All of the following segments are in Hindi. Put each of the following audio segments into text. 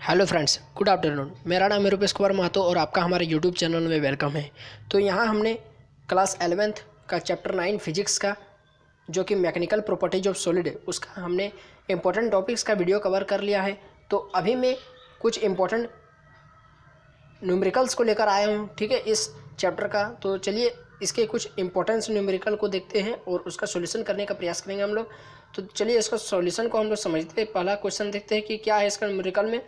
Hello friends, good afternoon. मेरा नाम है रूपेश कुमार महतो और आपका हमारे यूट्यूब चैनल में वेलकम है। तो यहाँ हमने क्लास 11th का चैप्टर 9 फिजिक्स का जो कि मैकेनिकल प्रॉपर्टीज ऑफ सॉलिड है उसका हमने इम्पोर्टेंट टॉपिक्स का वीडियो कवर कर लिया है। तो अभी मैं कुछ इम्पोर्टेंट न्यूमेरिकल्स को लेकर आया हूँ, ठीक है, इस चैप्टर का। तो चलिए इसके कुछ इंपॉर्टेंस न्यूमेरिकल को देखते हैं और उसका सॉल्यूशन करने का प्रयास करेंगे हम लोग। तो चलिए इसका सॉल्यूशन को हम लोग समझते हैं। पहला क्वेश्चन देखते हैं कि क्या है इसका न्यूमेरिकल में।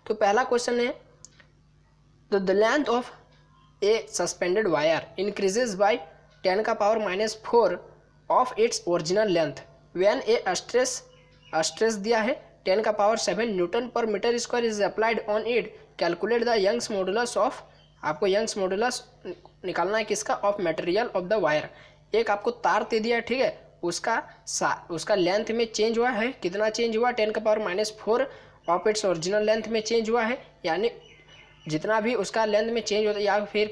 तो पहला क्वेश्चन है the length of a suspended wire increases by 10⁻⁴ of its original length when a stress दिया है 10⁷ न्यूटन पर metre square is applied on it. Calculate the Young's modulus of, आपको यंग्स मॉडुलस निकालना है किसका, of material of the wire. एक आपको तार दे दिया है, ठीक है, उसका लेंथ में चेंज हुआ है, कितना चेंज हुआ, 10⁻⁴ ऑफ इट्स ओरिजिनल लेंथ में चेंज हुआ है, यानी जितना भी उसका लेंथ में चेंज होता है या फिर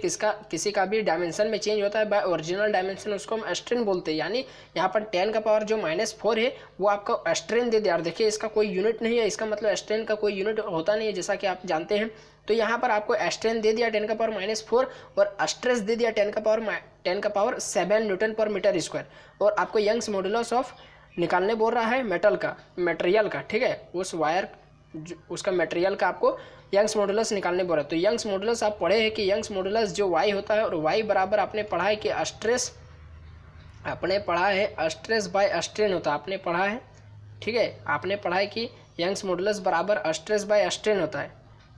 किसी का भी डायमेंशन में चेंज होता है बाय ओरिजिनल डायमेंशन, उसको हम स्ट्रेन बोलते हैं। यानी यहाँ पर 10⁻⁴ है वो आपका स्ट्रेन दे दिया। और देखिए इसका कोई यूनिट नहीं है, इसका मतलब स्ट्रेन का कोई यूनिट होता नहीं है जैसा कि आप जानते हैं। तो यहाँ पर आपको स्ट्रेन दे दिया 10⁻⁴ और स्ट्रेस दे दिया 10⁷ न्यूटन पर मीटर स्क्वायर। और आपको यंग्स मॉडुलस ऑफ निकालने बोल रहा है मटेरियल का, ठीक है, उस वायर उसका मटेरियल का आपको यंग्स मॉडुलस निकालने बोल रहा है। तो यंग्स मॉडुलस आप पढ़े हैं कि यंग्स मॉडुलस जो वाई होता है और वाई बराबर आपने पढ़ा है कि स्ट्रेस, आपने पढ़ा है स्ट्रेस बाय स्ट्रेन होता है, आपने पढ़ा है, ठीक है, आपने पढ़ा है कि यंग्स मॉडुलस बराबर स्ट्रेस बाय स्ट्रेन होता है,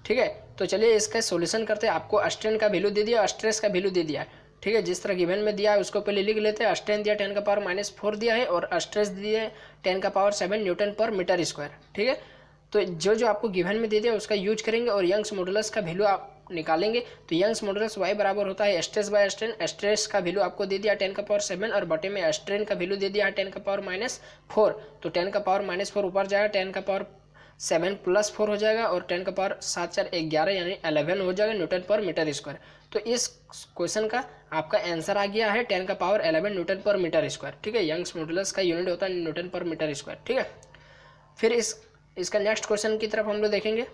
ठीक है। तो चलिए इसका सॉल्यूशन करते हैं। आपको स्ट्रेन का वैल्यू दे दिया, स्ट्रेस का वैल्यू दे दिया है, ठीक है, जिस तरह गिवन में दिया है उसको पहले लिख लेते हैं। स्ट्रेन दिया 10⁻⁴ दिया है और स्ट्रेस दिए 10⁷ न्यूटन पर मीटर स्क्वायर, ठीक है। तो जो आपको गिवन में दे दिया उसका यूज करेंगे और यंग्स मॉडुलस का वैल्यू आप निकालेंगे। तो यंग्स मॉडुलस वाई बराबर होता है स्ट्रेस बाय स्ट्रेन। स्ट्रेस का वैल्यू आपको दे दिया 10⁻⁷ और बटे में स्ट्रेन का वैल्यू दे दिया है 10⁻⁴। तो 10⁻⁴ ऊपर जाएगा, 10⁻⁷ + 4 हो जाएगा और 10⁻⁷ 4 11 यानी 11 हो जाएगा न्यूटन पर मीटर स्क्वायर। तो इस क्वेश्चन का आपका आंसर आ गया है 10⁻11 न्यूटन पर मीटर स्क्वायर, ठीक है। यंग्स मॉडुलस का यूनिट होता है न्यूटन पर मीटर स्क्वायर, ठीक है। फिर इसका नेक्स्ट क्वेश्चन की तरफ हम लोग देखेंगे,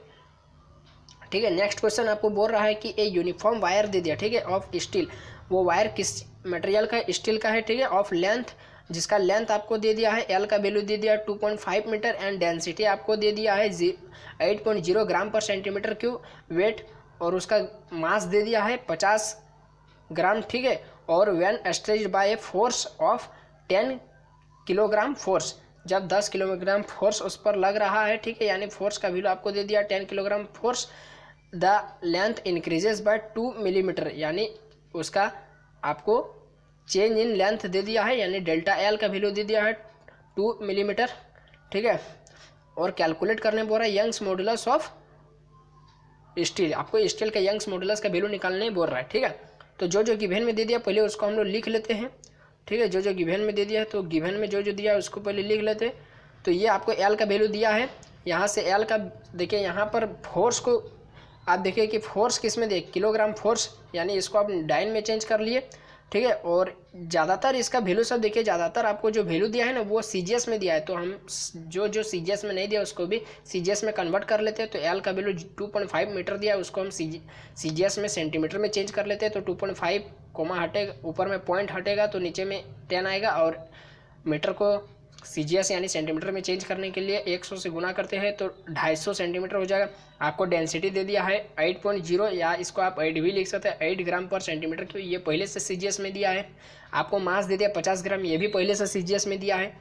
ठीक है। नेक्स्ट क्वेश्चन आपको बोल रहा है कि ए यूनिफॉर्म वायर दे दिया, ठीक है, ऑफ स्टील। वो वायर किस मटेरियल का है, स्टील का है, ठीक है, ऑफ लेंथ, जिसका लेंथ आपको दे दिया है, एल का वैल्यू दे दिया 2.5 मीटर एंड डेंसिटी आपको दे दिया है 8.0 ग्राम पर सेंटीमीटर क्यूब वेट, और उसका मास दे दिया है 50 ग्राम, ठीक है। और when stretched by a force of 10 kilogram force, जब 10 किलोग्राम फोर्स उस पर लग रहा है, ठीक है, यानी फोर्स का वैल्यू आपको दे दिया 10 kilogram force, the length increases by 2 millimetre, यानी उसका आपको चेंज इन लेंथ दे दिया है, यानी डेल्टा एल का वैल्यू दे दिया है 2 मिलीमीटर, ठीक है। और कैलकुलेट करने बोल रहा है यंग्स मॉडुलस ऑफ स्टील, आपको स्टील का यंग्स मॉडुलस का वैल्यू निकालने बोल रहा है, ठीक है। तो जो गिवन में दे दिया पहले उसको हम लोग लिख लेते हैं, ठीक है। जो गिवन में दे दिया है तो गिवन में जो दिया है उसको पहले लिख लेते हैं। तो ये आपको एल का वैल्यू दिया है, यहाँ से एल का देखिए, यहाँ पर फोर्स को आप देखिए कि फोर्स किस में दिए, किलोग्राम फोर्स, यानी इसको आप डाइन में चेंज कर लिए, ठीक है। और ज़्यादातर इसका वैल्यू सब देखिए, ज़्यादातर आपको जो वैल्यू दिया है ना वो सीजीएस में दिया है। तो हम जो सीजीएस में नहीं दिया उसको भी सीजीएस में कन्वर्ट कर लेते हैं। तो एल का वैल्यू 2.5 मीटर दिया है, उसको हम सीजीएस में सेंटीमीटर में चेंज कर लेते हैं। तो 2.5 कोमा हटेगा, ऊपर में पॉइंट हटेगा तो नीचे में 10 आएगा, और मीटर को सीजीएस यानी सेंटीमीटर में चेंज करने के लिए 100 से गुना करते हैं तो 250 सेंटीमीटर हो जाएगा। आपको डेंसिटी दे दिया है 8.0, या इसको आप 8 भी लिख सकते हैं, 8 ग्राम पर सेंटीमीटर, क्योंकि ये पहले से सीजीएस में दिया है। आपको मास दे दिया 50 ग्राम, ये भी पहले से सीजीएस में दिया है।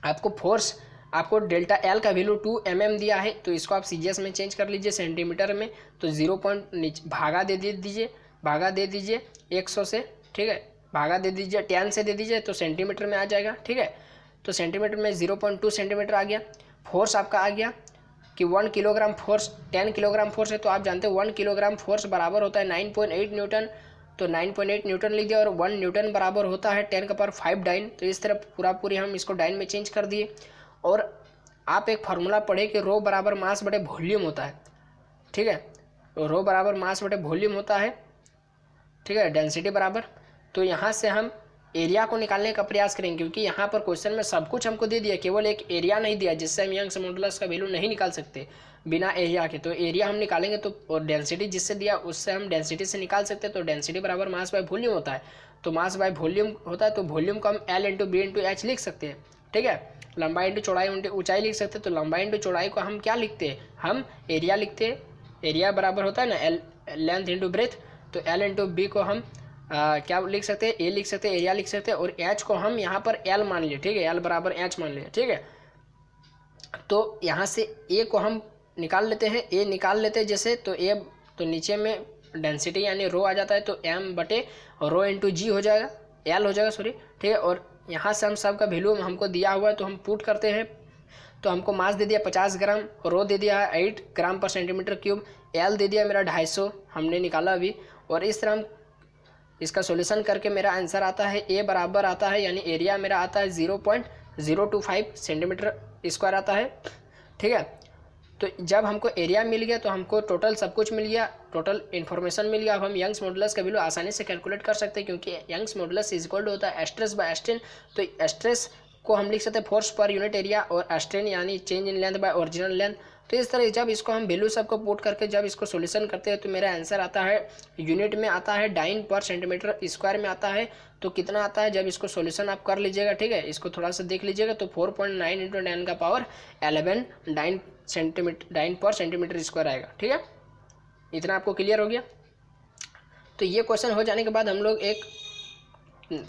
आपको फोर्स, आपको डेल्टा एल का वैल्यू 2 mm दिया है, तो इसको आप सीजीएस में चेंज कर लीजिए सेंटीमीटर में। तो 0. भागा दे दीजिए 100 से, ठीक है, भागा दे दीजिए 10 से दे दीजिए तो सेंटीमीटर में आ जाएगा, ठीक है। तो सेंटीमीटर में 0.2 सेंटीमीटर आ गया। फोर्स आपका आ गया कि 1 किलोग्राम फोर्स, 10 किलोग्राम फोर्स है तो आप जानते हैं 1 किलोग्राम फोर्स बराबर होता है 9.8 न्यूटन। तो 9.8 न्यूटन लिख दिया और 1 न्यूटन बराबर होता है 10⁵ डाइन। तो इस तरह पूरी हम इसको डाइन में चेंज कर दिए। और आप एक फार्मूला पढ़े कि रो बराबर मास बटे वॉल्यूम होता है, ठीक है, तो रो बराबर मास बटे वॉल्यूम होता है, ठीक है, डेंसिटी बराबर। तो यहाँ से हम एरिया को निकालने का प्रयास करेंगे, क्योंकि यहाँ पर क्वेश्चन में सब कुछ हमको दे दिया, केवल एक एरिया नहीं दिया, जिससे हम यंग्स मॉडुलस का वैल्यू नहीं निकाल सकते बिना एरिया के। तो एरिया हम निकालेंगे तो, और डेंसिटी जिससे दिया उससे हम डेंसिटी से निकाल सकते हैं। तो डेंसिटी बराबर मास बाय वॉल्यूम होता है, तो मास बाय वॉल्यूम होता है, तो वॉल्यूम को हम L into B into H लिख सकते हैं, ठीक है। लंबाई इंटू चौड़ाई इंटू ऊंचाई लिख सकते हैं। तो लंबाई इंटू चौड़ाई को हम क्या लिखते हैं, हम एरिया लिखते हैं। एरिया बराबर होता है ना L लेंथ इंटू ब्रेथ, तो L इंटू बी को हम क्या लिख सकते हैं, ए लिख सकते हैं, एरिया लिख सकते हैं, और एच को हम यहाँ पर L मान लिए, ठीक है, L बराबर एच मान लिए, ठीक है। तो यहाँ से ए को हम निकाल लेते हैं, ए निकाल लेते हैं जैसे, तो ए तो नीचे में डेंसिटी यानी रो आ जाता है, तो m बटे रो इंटू जी हो जाएगा, L हो जाएगा सॉरी, ठीक है। और यहाँ से हम सब का वैल्यू हमको दिया हुआ है, तो हम पुट करते हैं। तो हमको मास दे दिया 50 ग्राम, रो दे दिया 8 ग्राम पर सेंटीमीटर क्यूब, L दे दिया मेरा 250 हमने निकाला अभी। और इस तरह हम इसका सॉल्यूशन करके मेरा आंसर आता है ए बराबर आता है, यानी एरिया मेरा आता है 0.025 सेंटीमीटर स्क्वायर आता है, ठीक है। तो जब हमको एरिया मिल गया तो हमको टोटल सब कुछ मिल गया, टोटल इन्फॉर्मेशन मिल गया। अब हम यंग्स मॉडुलस का वैल्यू आसानी से कैलकुलेट कर सकते हैं, क्योंकि Young's modulus is equal to होता है स्ट्रेस बाय स्ट्रेन। तो स्ट्रेस को हम लिख सकते हैं फोर्स पर यूनिट एरिया, और स्ट्रेन यानी change in length by original length. तो इस तरह जब इसको हम वैल्यू सबको पुट करके जब इसको सॉल्यूशन करते हैं, तो मेरा आंसर आता है यूनिट में आता है डाइन पर सेंटीमीटर स्क्वायर में आता है। तो कितना आता है जब इसको सॉल्यूशन आप कर लीजिएगा, ठीक है, इसको थोड़ा सा देख लीजिएगा, तो 4.9 इंटू 10 का पावर 11 डाइन पर सेंटीमीटर स्क्वायर आएगा, ठीक है। इतना आपको क्लियर हो गया। तो ये क्वेश्चन हो जाने के बाद हम लोग एक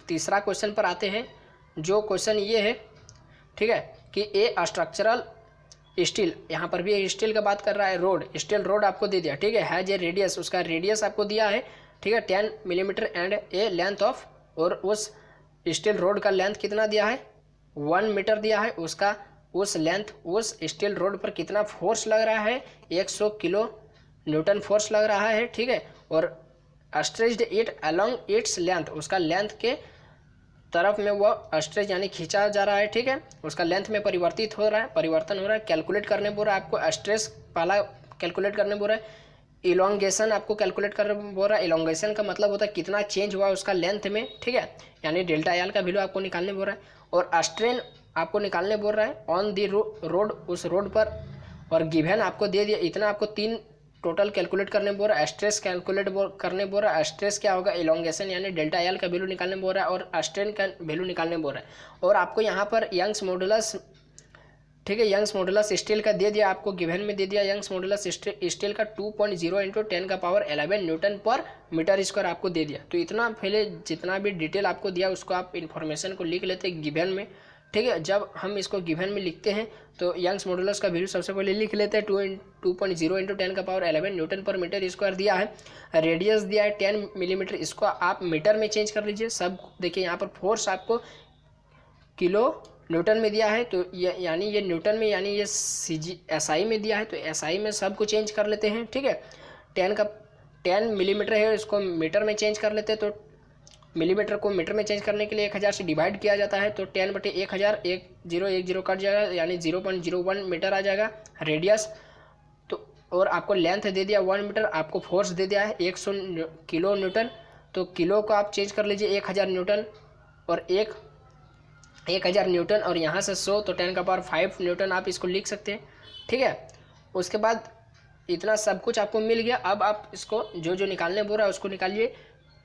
तीसरा क्वेश्चन पर आते हैं, जो क्वेश्चन ये है, ठीक है, कि ए स्ट्रक्चरल स्टील, यहाँ पर भी स्टील का बात कर रहा है, रोड, स्टील रोड आपको दे दिया, ठीक है, हैज ए रेडियस, उसका रेडियस आपको दिया है, ठीक है, 10 millimetre and A length of, और उस स्टील रोड का लेंथ कितना दिया है, 1 मीटर दिया है। उसका उस लेंथ उस स्टील रोड पर कितना फोर्स लग रहा है, 100 किलो न्यूटन फोर्स लग रहा है, ठीक है। और stretched it along its length, उसका लेंथ के तरफ में वो स्ट्रेच यानी खींचा जा रहा है, ठीक है, उसका लेंथ में परिवर्तन हो रहा है। कैलकुलेट करने बोल रहा है आपको, स्ट्रेस पहला कैलकुलेट करने बोल रहा है, इलोंगेशन आपको कैलकुलेट करने बोल रहा है। इलोंगेशन का मतलब होता है कितना चेंज हुआ उसका लेंथ में, ठीक है, यानी डेल्टा एल का वैल्यू आपको निकालने बोल रहा है। और स्ट्रेन आपको निकालने बोल रहा है ऑन दी रोड, उस रोड पर, और गिवन आपको दे दिया इतना, आपको 3 टोटल कैलकुलेट करने बोल रहा है। स्ट्रेस कैलकुलेट करने बोल रहा है, स्ट्रेस क्या होगा, इलोंगेशन यानी डेल्टा एल का वैल्यू निकालने बोल रहा है, और स्ट्रेन का वैल्यू निकालने बोल रहा है। और आपको यहाँ पर यंग्स मॉडुलस, ठीक है, यंग्स मॉडुलस स्टील का दे दिया आपको, गिवन में दे दिया यंग्स मॉडुलस स्टील का 2.0 इंटू 10 का पावर 11 न्यूटन पर मीटर स्क्वायर आपको दे दिया। तो इतना पहले जितना भी डिटेल आपको दिया उसको आप इन्फॉर्मेशन को लिख लेते गिवन में, ठीक है। जब हम इसको गिवन में लिखते हैं तो यंग्स मॉडुलस का वैल्यू सबसे पहले लिख लेते हैं, 2.0 इंटू 10 का पावर 11 न्यूटन पर मीटर स्क्वायर दिया है, रेडियस दिया है 10 मिलीमीटर, इसको आप मीटर में चेंज कर लीजिए। सब देखिए यहाँ पर फोर्स आपको किलो न्यूटन में दिया है, तो ये यानी ये न्यूटन में, यानी ये SI में दिया है, तो SI में सब को चेंज कर लेते हैं, ठीक है। 10 मिलीमीटर है, इसको मीटर में चेंज कर लेते हैं, तो मिलीमीटर को मीटर में चेंज करने के लिए 1000 से डिवाइड किया जाता है, तो 10 बटे 1000, 1010 कट जाएगा, यानी 0.01 मीटर आ जाएगा रेडियस। तो और आपको लेंथ दे दिया 1 मीटर, आपको फोर्स दे दिया है 100 किलो न्यूटन, तो किलो को आप चेंज कर लीजिए 1000 न्यूटन, और 1000 न्यूटन, और यहाँ से 100, तो 10 का पावर 5 न्यूटन आप इसको लिख सकते हैं, ठीक है। उसके बाद इतना सब कुछ आपको मिल गया। अब आप इसको जो जो निकालने बोल रहा है उसको निकालिए।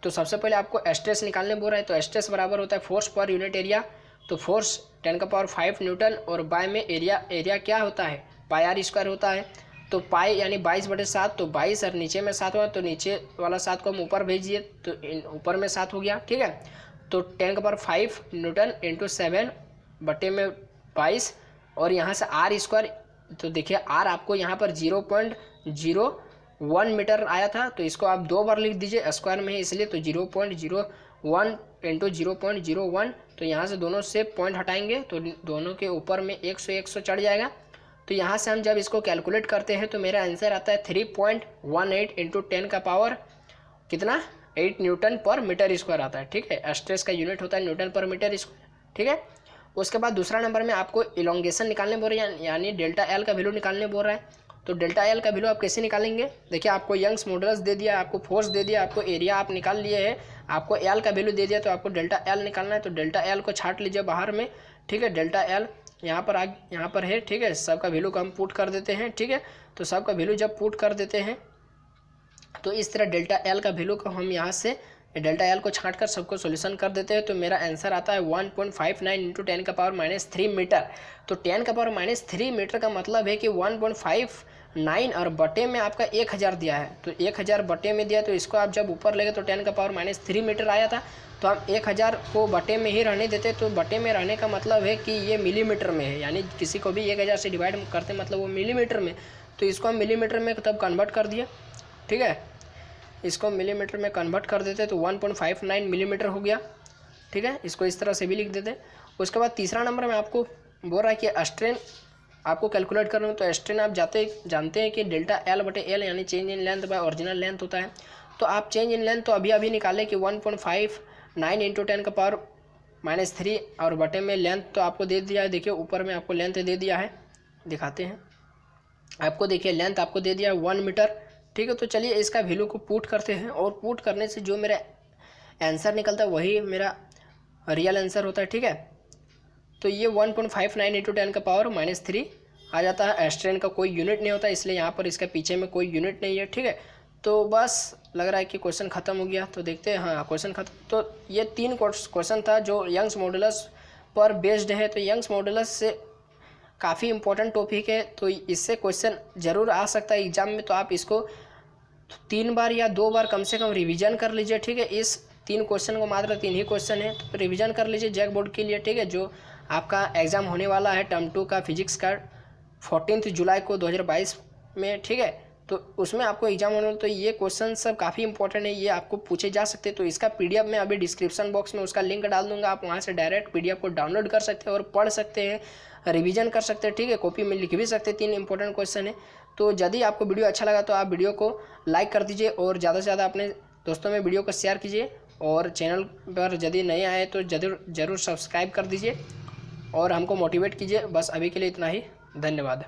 तो सबसे पहले आपको स्ट्रेस निकालने बोल रहा है, तो स्ट्रेस बराबर होता है फोर्स पर यूनिट एरिया, तो फोर्स 10 का पावर 5 न्यूटन, और बाय में एरिया क्या होता है, पाई आर स्क्वायर होता है। तो पाई यानी 22/7, तो 22 और नीचे में 7 हुआ, तो नीचे वाला 7 को हम ऊपर भेजिए, तो ऊपर में 7 हो गया, ठीक है। तो 10 का पावर 5 न्यूटन इंटू 7 बटे में 22, और यहाँ से आर स्क्वायर, तो देखिए आर आपको यहाँ पर 0.01 मीटर आया था, तो इसको आप 2 बार लिख दीजिए, स्क्वायर में है इसलिए, तो 0.01 इंटू 0.01, तो यहाँ से दोनों से पॉइंट हटाएंगे, तो दोनों के ऊपर में 100 चढ़ जाएगा। तो यहाँ से हम जब इसको कैलकुलेट करते हैं तो मेरा आंसर आता है 3.18 इंटू 10 का पावर कितना 8 न्यूटन पर मीटर स्क्वायर आता है, ठीक है। स्ट्रेस का यूनिट होता है न्यूटन पर मीटर स्क्वायर, ठीक है। उसके बाद दूसरा नंबर में आपको इलोंगेशन निकालने बोल रहे हैं, यानी डेल्टा एल का वैल्यू निकालने बोल रहा है। तो डेल्टा एल का वैल्यू आप कैसे निकालेंगे? देखिए आपको यंग्स मॉडुलस दे दिया, आपको फोर्स दे दिया, आपको एरिया आप निकाल लिए है, आपको एल का वैल्यू दे दिया, तो आपको डेल्टा एल निकालना है। तो डेल्टा एल को छाट लीजिए बाहर में, ठीक है। डेल्टा एल यहाँ पर है, ठीक है। सबका वैल्यू को हम पुट कर देते हैं, ठीक है। तो सबका वैल्यू जब पुट कर देते हैं तो इस तरह डेल्टा एल का वैल्यू को हम यहाँ से डेल्टा एल को छांट कर सबको सॉल्यूशन कर देते हैं। तो मेरा आंसर आता है 1.59 इंटू 10⁻³ मीटर। तो 10⁻³ मीटर का मतलब है कि 1.59 और बटे में आपका 1000 दिया है, तो 1000 बटे में दिया, तो इसको आप जब ऊपर लेंगे तो 10⁻³ मीटर आया था। तो हम 1000 को बटे में ही रहने देते, तो बटे में रहने का मतलब है कि ये मिलीमीटर में है, यानी किसी को भी 1000 से डिवाइड करते मतलब वो मिलीमीटर में, तो इसको हम मिलीमीटर में तब कन्वर्ट कर दिया, ठीक है। इसको मिलीमीटर में कन्वर्ट कर देते तो 1.59 मिलीमीटर हो गया, ठीक है। इसको इस तरह से भी लिख देते। उसके बाद तीसरा नंबर में आपको बोल रहा है कि स्ट्रेन आपको कैलकुलेट करना है। तो स्ट्रेन आप जानते हैं कि डेल्टा एल बटे एल यानी change in length by original length होता है। तो आप चेंज इन लेंथ तो अभी निकालें कि 1.59 इंटू 10⁻³ और बटे में लेंथ तो आपको दे दिया है। देखिए ऊपर में आपको लेंथ दे दिया है, दिखाते हैं आपको। देखिए लेंथ आपको दे दिया है 1 मीटर, ठीक है। तो चलिए इसका वैल्यू को पुट करते हैं, और पुट करने से जो मेरा आंसर निकलता है वही मेरा रियल आंसर होता है, ठीक है। तो ये 1.59 इंटू 10⁻³ आ जाता है। स्ट्रेन का कोई यूनिट नहीं होता, इसलिए यहाँ पर इसके पीछे में कोई यूनिट नहीं है, ठीक है। तो बस लग रहा है कि क्वेश्चन ख़त्म हो गया। तो देखते हैं, हाँ क्वेश्चन ख़त्म। तो ये 3 क्वेश्चन था जो यंग्स मॉडुलस पर बेस्ड है। तो यंग्स मॉडुलस से काफ़ी इंपॉर्टेंट टॉपिक है, तो इससे क्वेश्चन ज़रूर आ सकता है एग्जाम में। तो आप इसको 3 बार या 2 बार कम से कम रिवीजन कर लीजिए, ठीक है। इस 3 क्वेश्चन को मात्र 3 ही क्वेश्चन है, तो रिवीजन कर लीजिए जैक बोर्ड के लिए, ठीक है। जो आपका एग्ज़ाम होने वाला है टर्म 2 का फिजिक्स का 14 जुलाई को 2022 में, ठीक है। तो उसमें आपको एग्जाम होने वाला, तो ये क्वेश्चन सब काफ़ी इंपॉर्टेंट है, ये आपको पूछे जा सकते हैं। तो इसका PDF में अभी डिस्क्रिप्शन बॉक्स में उसका लिंक डाल दूंगा, आप वहाँ से डायरेक्ट PDF को डाउनलोड कर सकते हैं और पढ़ सकते हैं, रिवीजन कर सकते हैं, ठीक है। कॉपी में लिख भी सकते हैं, 3 इंपॉर्टेंट क्वेश्चन है। तो यदि आपको वीडियो अच्छा लगा तो आप वीडियो को लाइक कर दीजिए, और ज़्यादा से ज़्यादा अपने दोस्तों में वीडियो को शेयर कीजिए, और चैनल पर यदि नए आए तो ज़रूर सब्सक्राइब कर दीजिए और हमको मोटिवेट कीजिए। बस अभी के लिए इतना ही, धन्यवाद।